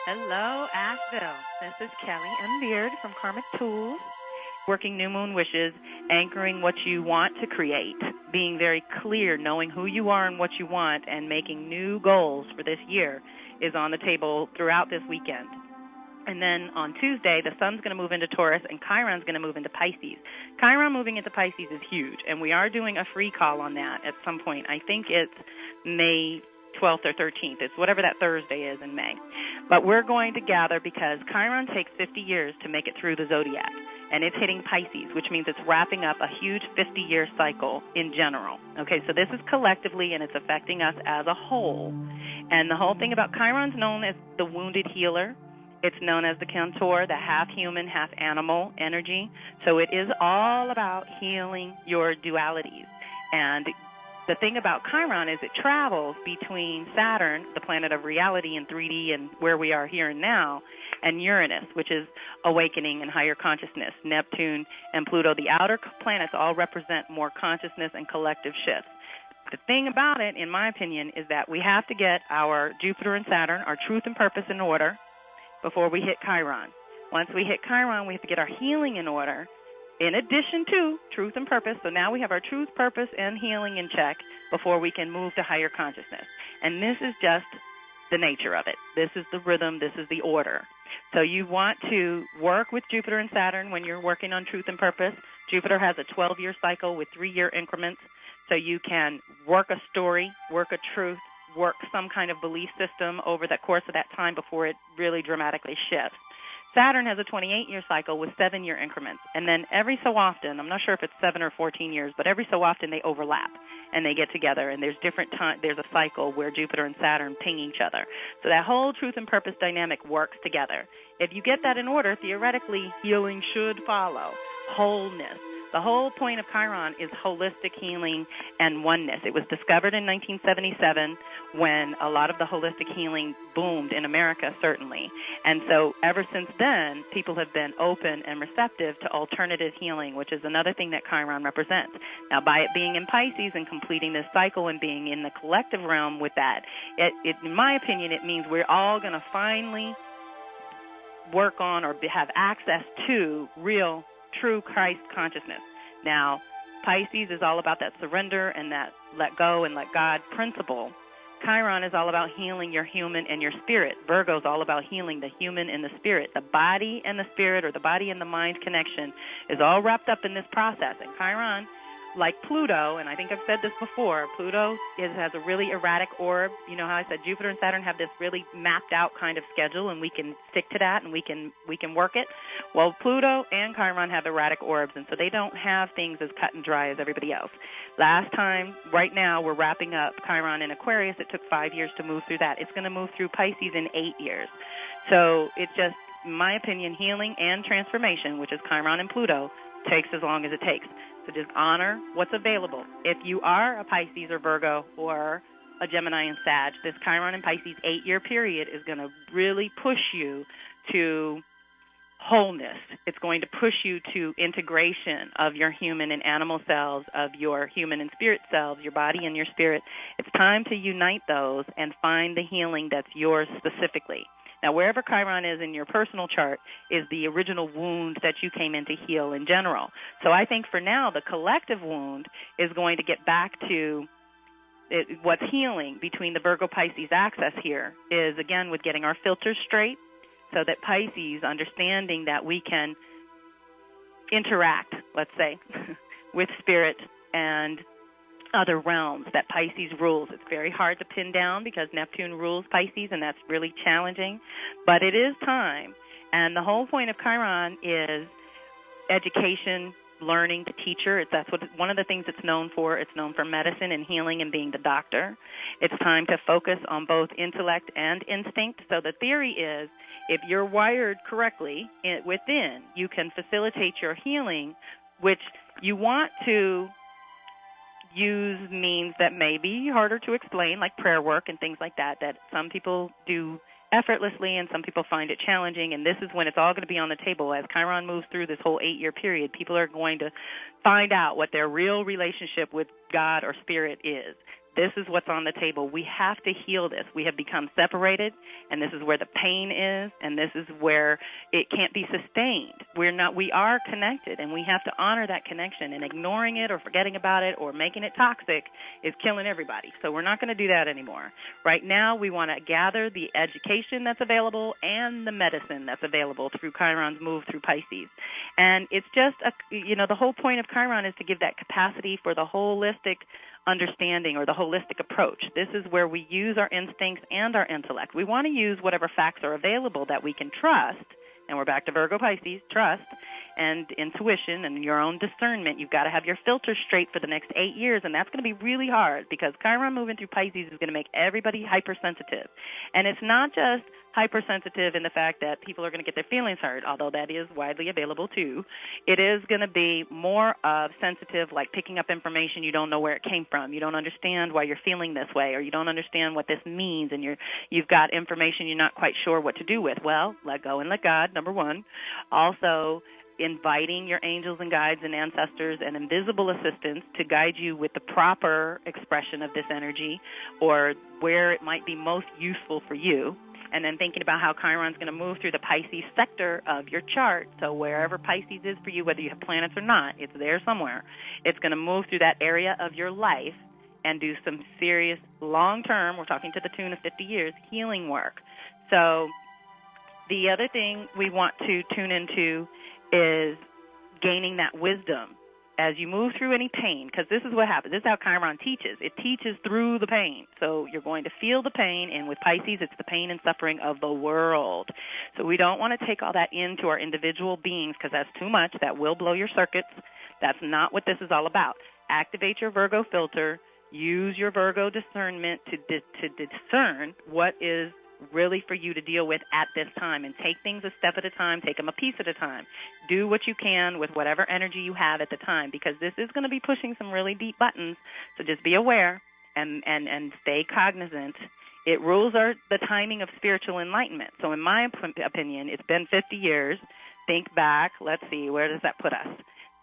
Hello, Asheville. This is Kelly M. Beard from Karmic Tools, working New Moon Wishes, anchoring what you want to create, being very clear, knowing who you are and what you want, and making new goals for this year is on the table throughout this weekend. And then on Tuesday, the sun's going to move into Taurus and Chiron's going to move into Pisces. Chiron moving into Pisces is huge, and we are doing a free call on that at some point. I think it's May 12th or 13th. It's whatever that Thursday is in May. But we're going to gather because Chiron takes 50 years to make it through the zodiac, and it's hitting Pisces, which means it's wrapping up a huge 50-year cycle in general. Okay, so this is collectively, and it's affecting us as a whole. And the whole thing about Chiron's known as the wounded healer. It's known as the Cantor, the half-human, half-animal energy. So it is all about healing your dualities. And the thing about Chiron is it travels between Saturn, the planet of reality in 3D and where we are here and now, and Uranus, which is awakening and higher consciousness. Neptune and Pluto, the outer planets, all represent more consciousness and collective shifts. The thing about it, in my opinion, is that we have to get our Jupiter and Saturn, our truth and purpose in order before we hit Chiron. Once we hit Chiron, we have to get our healing in order, in addition to truth and purpose. So now we have our truth, purpose, and healing in check before we can move to higher consciousness. And this is just the nature of it. This is the rhythm. This is the order. So you want to work with Jupiter and Saturn when you're working on truth and purpose. Jupiter has a 12-year cycle with 3-year increments. So you can work a story, work a truth, work some kind of belief system over the course of that time before it really dramatically shifts. Saturn has a 28-year cycle with 7-year increments, and then every so often, I'm not sure if it's 7 or 14 years, but every so often they overlap and they get together, and there's different time. There's a cycle where Jupiter and Saturn ping each other. So that whole truth and purpose dynamic works together. If you get that in order, theoretically, healing should follow. Wholeness. The whole point of Chiron is holistic healing and oneness. It was discovered in 1977 when a lot of the holistic healing boomed in America, certainly. And so ever since then, people have been open and receptive to alternative healing, which is another thing that Chiron represents. Now, by it being in Pisces and completing this cycle and being in the collective realm with that, in my opinion, it means we're all going to finally work on or have access to real true Christ consciousness. Now, Pisces is all about that surrender and that let go and let God principle. Chiron is all about healing your human and your spirit. Virgo is all about healing the human and the spirit. The body and the spirit, or the body and the mind connection, is all wrapped up in this process. And Chiron, like Pluto, and I think I've said this before, Pluto has a really erratic orb. You know how I said Jupiter and Saturn have this really mapped out kind of schedule, and we can stick to that and we can work it. Well, Pluto and Chiron have erratic orbs, and so they don't have things as cut and dry as everybody else. Last time, right now, we're wrapping up Chiron in Aquarius. It took 5 years to move through that. It's going to move through Pisces in 8 years. So it's just, in my opinion, healing and transformation, which is Chiron and Pluto, takes as long as it takes. So just honor what's available. If you are a Pisces or Virgo or a Gemini and Sag, this Chiron and Pisces 8-year period is going to really push you to wholeness. It's going to push you to integration of your human and animal cells, of your human and spirit cells, your body and your spirit. It's time to unite those and find the healing that's yours specifically. Now, wherever Chiron is in your personal chart is the original wound that you came in to heal in general. So I think for now, the collective wound is going to get back to what's healing between the Virgo-Pisces axis here is, again, with getting our filters straight so that Pisces, understanding that we can interact, let's say, with spirit and other realms that Pisces rules. It's very hard to pin down because Neptune rules Pisces, and that's really challenging. But it is time. And the whole point of Chiron is education, learning, the teacher. That's one of the things it's known for. It's known for medicine and healing and being the doctor. It's time to focus on both intellect and instinct. So the theory is if you're wired correctly within, you can facilitate your healing, which you want to use means that may be harder to explain, like prayer work and things like that some people do effortlessly and some people find it challenging. And this is when it's all going to be on the table. As Chiron moves through this whole 8-year period, people are going to find out what their real relationship with God or spirit is. This is what's on the table. We have to heal this. We have become separated, and this is where the pain is, and this is where it can't be sustained. We are connected, and we have to honor that connection, and ignoring it or forgetting about it or making it toxic is killing everybody. So we're not going to do that anymore. Right now, we want to gather the education that's available and the medicine that's available through Chiron's move through Pisces. And it's just, the whole point of Chiron is to give that capacity for the holistic understanding or the holistic approach. This is where we use our instincts and our intellect. We want to use whatever facts are available that we can trust, and we're back to Virgo Pisces, trust, and intuition and your own discernment. You've got to have your filter straight for the next 8 years, and that's going to be really hard because Chiron moving through Pisces is going to make everybody hypersensitive. And it's not just hypersensitive in the fact that people are going to get their feelings hurt, although that is widely available too. It is going to be more of sensitive, like picking up information you don't know where it came from. You don't understand why you're feeling this way, or you don't understand what this means, and you've got information you're not quite sure what to do with. Well, let go and let God, number one. Also, inviting your angels and guides and ancestors and invisible assistants to guide you with the proper expression of this energy or where it might be most useful for you. And then thinking about how Chiron's going to move through the Pisces sector of your chart. So wherever Pisces is for you, whether you have planets or not, it's there somewhere. It's going to move through that area of your life and do some serious long-term, we're talking to the tune of 50 years, healing work. So the other thing we want to tune into is gaining that wisdom as you move through any pain, because this is what happens. This is how Chiron teaches. It teaches through the pain. So you're going to feel the pain, and with Pisces, it's the pain and suffering of the world. So we don't want to take all that into our individual beings because that's too much. That will blow your circuits. That's not what this is all about. Activate your Virgo filter. Use your Virgo discernment to discern what is really for you to deal with at this time, and take things a step at a time, take them a piece at a time. Do what you can with whatever energy you have at the time, because this is going to be pushing some really deep buttons, so just be aware and stay cognizant. It rules the timing of spiritual enlightenment. So in my opinion, it's been 50 years. Think back. Let's see, where does that put us?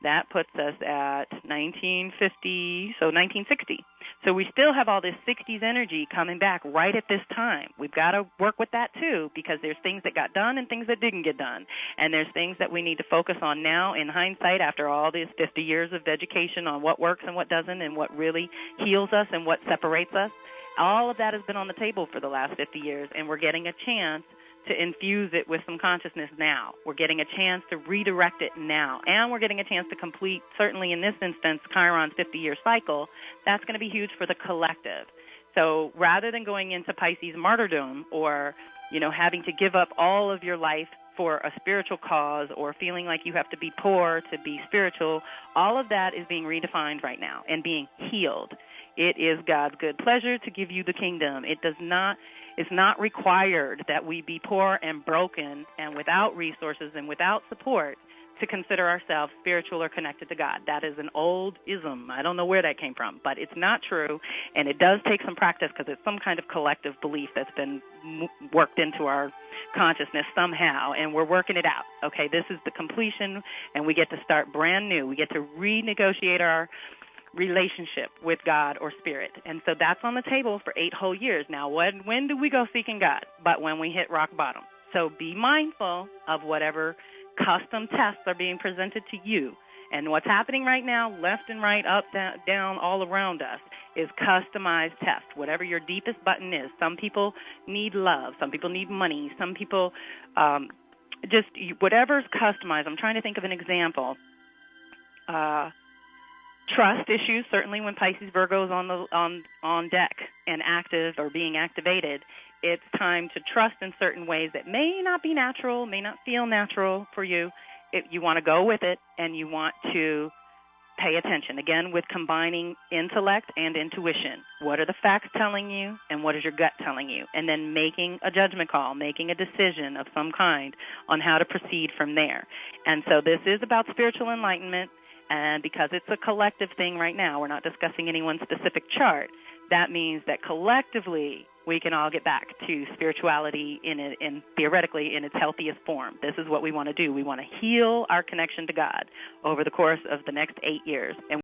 That puts us at 1950, so 1960. So we still have all this 60s energy coming back right at this time. We've got to work with that, too, because there's things that got done and things that didn't get done. And there's things that we need to focus on now in hindsight after all these 50 years of education on what works and what doesn't and what really heals us and what separates us. All of that has been on the table for the last 50 years, and we're getting a chance to infuse it with some consciousness now. We're getting a chance to redirect it now. And we're getting a chance to complete, certainly in this instance, Chiron's 50-year cycle. That's going to be huge for the collective. So rather than going into Pisces martyrdom or, having to give up all of your life for a spiritual cause or feeling like you have to be poor to be spiritual, all of that is being redefined right now and being healed. It is God's good pleasure to give you the kingdom. It's not required that we be poor and broken and without resources and without support to consider ourselves spiritual or connected to God. That is an old ism. I don't know where that came from, but it's not true, and it does take some practice because it's some kind of collective belief that's been worked into our consciousness somehow, and we're working it out. Okay, this is the completion, and we get to start brand new. We get to renegotiate our relationship with God or spirit. And so that's on the table for 8 whole years. Now, when do we go seeking God? But when we hit rock bottom. So be mindful of whatever custom tests are being presented to you. And what's happening right now, left and right, up, down, all around us, is customized tests. Whatever your deepest button is. Some people need love. Some people need money. Some people just whatever's customized. I'm trying to think of an example. Trust issues, certainly when Pisces Virgo is on deck and active or being activated, it's time to trust in certain ways that may not be natural, may not feel natural for you. You want to go with it, and you want to pay attention, again, with combining intellect and intuition. What are the facts telling you, and what is your gut telling you? And then making a judgment call, making a decision of some kind on how to proceed from there. And so this is about spiritual enlightenment. And because it's a collective thing right now, we're not discussing anyone's specific chart, that means that collectively we can all get back to spirituality in theoretically in its healthiest form. This is what we want to do. We want to heal our connection to God over the course of the next 8 years. And